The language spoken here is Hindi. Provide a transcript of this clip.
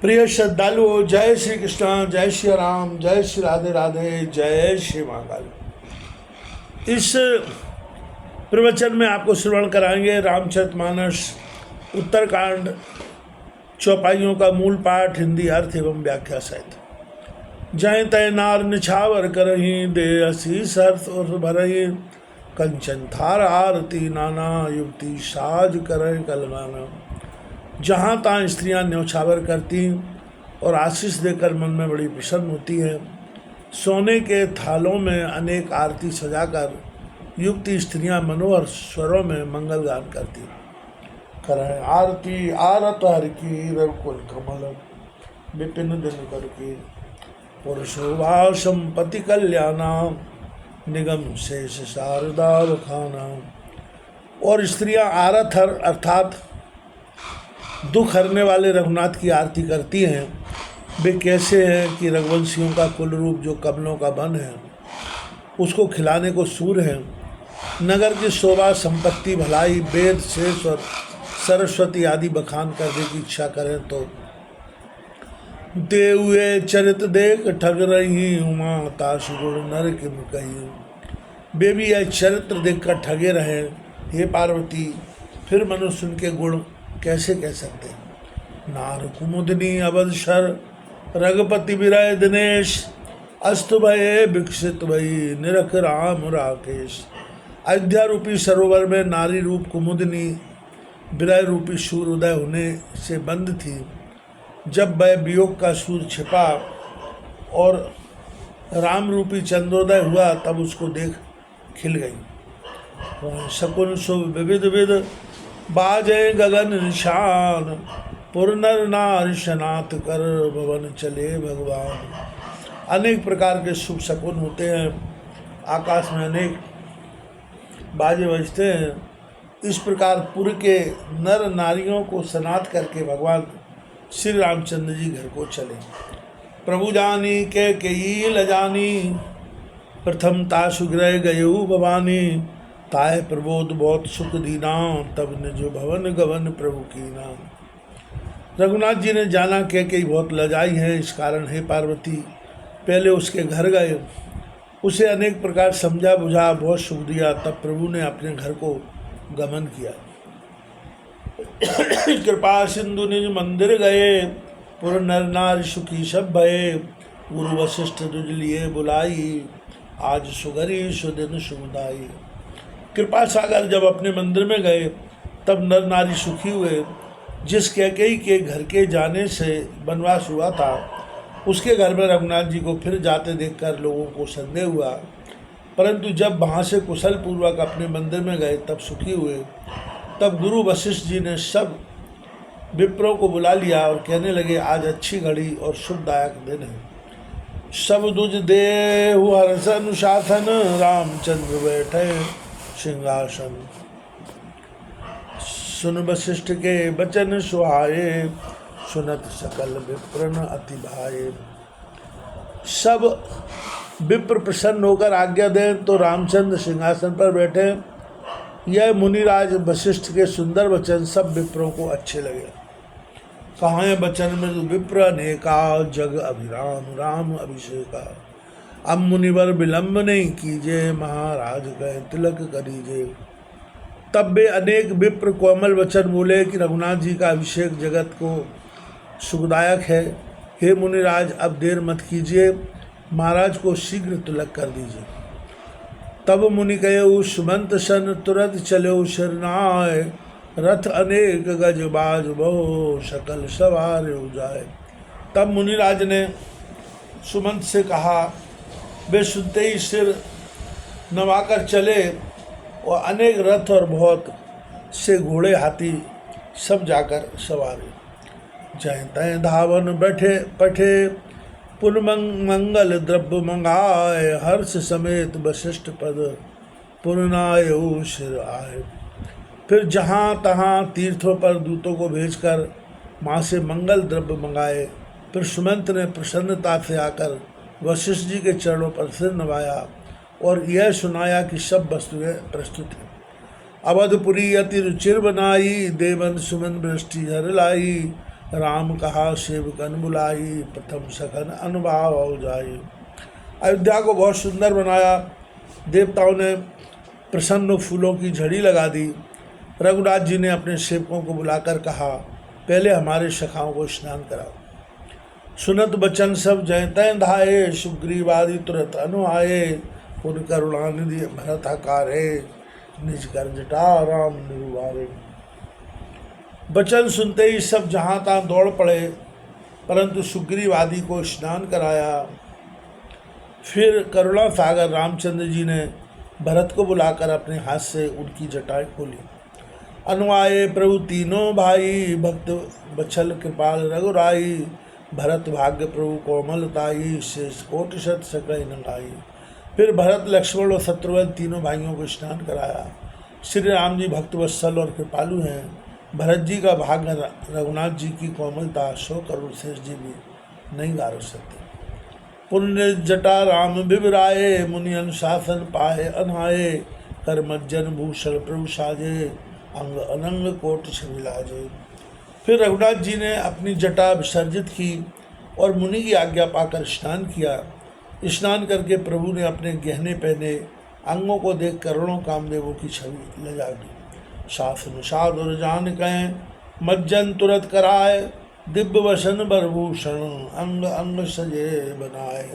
प्रिय श्रद्धालुओं, जय श्री कृष्ण, जय श्री राम, जय श्री राधे राधे, जय श्री महाकाल। इस प्रवचन में आपको श्रवण कराएंगे रामचरितमानस उत्तरकांड चौपाइयों का मूल पाठ, हिंदी अर्थ एवं व्याख्या सहित। जय तय नार निछावर करही, दे असीस हर्ष और भरही, कंचन थार आरती नाना, युक्ति साज करे कलगाना। जहाँ तहाँ स्त्रियाँ न्यौछावर करती और आशीष देकर मन में बड़ी प्रसन्न होती हैं। सोने के थालों में अनेक आरती सजाकर युक्ति स्त्रियाँ मनोहर स्वरों में मंगल गान करती करें आरती आरत हर की रघुकुल कमल, विपिन दिन कर की पुरुषोभा संपत्ति कल्याणा, निगम शेष शारदा बखाना। और स्त्रियाँ आरत हर अर्थात दुख हरने वाले रघुनाथ की आरती करती हैं। वे कैसे हैं कि रघुवंशियों का कुल रूप जो कमलों का वन है, उसको खिलाने को सूर है। नगर की शोभा, संपत्ति, भलाई, वेद, शेष और सरस्वती आदि बखान करने की इच्छा करें तो देवए चरित देख ठग रही उमा, ताश गुण नर किम कही। वे भी यह चरित्र देखकर ठगे रहे। हे पार्वती, फिर मनुष्य उनके गुण कैसे कह सकते हैं। नार कुमुदनी अवधशर, रघुपति विरय दिनेश, अस्तु भये विकसित भई, निरख राम राकेश। अयोध्या रूपी सरोवर में नारी रूप कुमुदनी विरय रूपी सूर्य उदय होने से बंद थी। जब वह वियोग का सूर्य छिपा और राम रूपी चंद्रोदय हुआ, तब उसको देख खिल गई। शकुन शुभ विविध विध, बाजे गगन निशान, पुरनर नार शनात कर, भवन चले भगवान। अनेक प्रकार के शुभ शकुन होते हैं, आकाश में अनेक बाजे बजते हैं। इस प्रकार पुर के नर नारियों को सनात करके भगवान श्री रामचंद्र जी घर को चले। प्रभु जानी के कई लजानी, प्रथम ताशुग्रह गयऊ भवानी, ताय प्रबोध बहुत सुख दीना, तब निज भवन गवन प्रभु की नाम। रघुनाथ जी ने जाना कि बहुत लजाई है, इस कारण हे पार्वती पहले उसके घर गए, उसे अनेक प्रकार समझा बुझा, बहुत सुख दिया। तब प्रभु ने अपने घर को गमन किया। कृपा सिंधु निज मंदिर गए, पुर नर नारी सुखी सब भये, गुरु वशिष्ठ दुज लिए बुलाई, आज सुगरी सुदिन सुमदाई। कृपा सागर जब अपने मंदिर में गए, तब नर नारी सुखी हुए। जिस कैकेयी के घर के जाने से वनवास हुआ था, उसके घर में रघुनाथ जी को फिर जाते देखकर लोगों को संदेह हुआ, परंतु जब वहाँ से कुशल पूर्वक अपने मंदिर में गए तब सुखी हुए। तब गुरु वशिष्ठ जी ने सब विप्रों को बुला लिया और कहने लगे, आज अच्छी घड़ी और शुभदायक दिन है। सब दुज देहु हर्ष अनुशासन, रामचंद्र बैठे सिंहासन। सुन वशिष्ठ के बचन सुहाए, सुनत सकल विप्रन अति भाए। सब विप्र प्रसन्न होकर आज्ञा दें तो रामचंद्र सिंहासन पर बैठे। यह मुनिराज वशिष्ठ के सुंदर वचन सब विप्रों को अच्छे लगे। कहाँ है वचन में विप्र अनेका, जग अभिराम राम अभिषेका। अब मुनिवर विलंब नहीं कीजिए, महाराज गए तिलक करीजे। तब वे अनेक विप्र कोमल वचन बोले कि रघुनाथ जी का अभिषेक जगत को सुखदायक है। हे मुनिराज, अब देर मत कीजिए, महाराज को शीघ्र तिलक कर दीजिए। तब मुनि कहे, सुमंत सन तुरंत चलो शरणाय, रथ अनेक गज बाज बहु, सकल सवार हो जाए। तब मुनिराज ने सुमंत से कहा। वे सुनते ही सिर नवाकर चले और अनेक रथ और बहुत से घोड़े हाथी सब जाकर सवारे। जय तय धावन बैठे पठे, पुन मंगल द्रव्य मंगाए, हर्ष समेत वशिष्ठ पद पुरनायो सिर आए। फिर जहाँ तहाँ तीर्थों पर दूतों को भेजकर माँ से मंगल द्रव्य मंगाए। फिर सुमंत ने प्रसन्नता से आकर वशिष्ठ जी के चरणों पर सिर नवाया और यह सुनाया कि सब वस्तुएं प्रस्तुत हैं। अवधपुरी अति रुचिर बनाई, देवन सुमन वृष्टि हर लाई, राम कहा सेवकन बुलाई, प्रथम सखन अनुभाव हो जाए। अयोध्या को बहुत सुंदर बनाया। देवताओं ने प्रसन्न फूलों की झड़ी लगा दी। रघुनाथ जी ने अपने सेवकों को बुलाकर कहा, पहले हमारे सखाओं को स्नान कराओ। सुनत बचन सब जय तय धाये, सुग्रीव आदि तुरंत अनुआये। पुन करुणानिधि भरत हकारे, निज कर जटा राम निरुवारे। बचन सुनते ही सब जहाँ तहाँ दौड़ पड़े, परंतु सुग्रीव आदि को स्नान कराया। फिर करुणा सागर रामचंद्र जी ने भरत को बुलाकर अपने हाथ से उनकी जटाएं खोली। अनुआये प्रभु तीनों भाई, भक्त बछल कृपाल रघुराई। भरत भाग्य प्रभु कोमलताई, शेष कोट शत सकल नंगाई। फिर भरत लक्ष्मण और शत्रुघ्न तीनों भाइयों को स्नान कराया। श्री राम जी भक्त वत्सल और कृपालु हैं। भरत जी का भाग्य रघुनाथ जी की कोमलता 100 करोड़ शेष जी भी नहीं गार सकते। पुण्य जटा राम बिबराए, मुनि अनुशासन पाए अनाए। कर मज्जन भूषण प्रभु साजे, अंग अनंग कोट छविलाजे। फिर रघुनाथ जी ने अपनी जटा विसर्जित की और मुनि की आज्ञा पाकर स्नान किया। स्नान करके प्रभु ने अपने गहने पहने अंगों को देख करोड़ों कामदेवों की छवि लजा दी। शासन साधुर जान कहें, मज्जन तुरंत कराए। दिव्य वसन बरभूषण, अंग अंग सजे बनाए।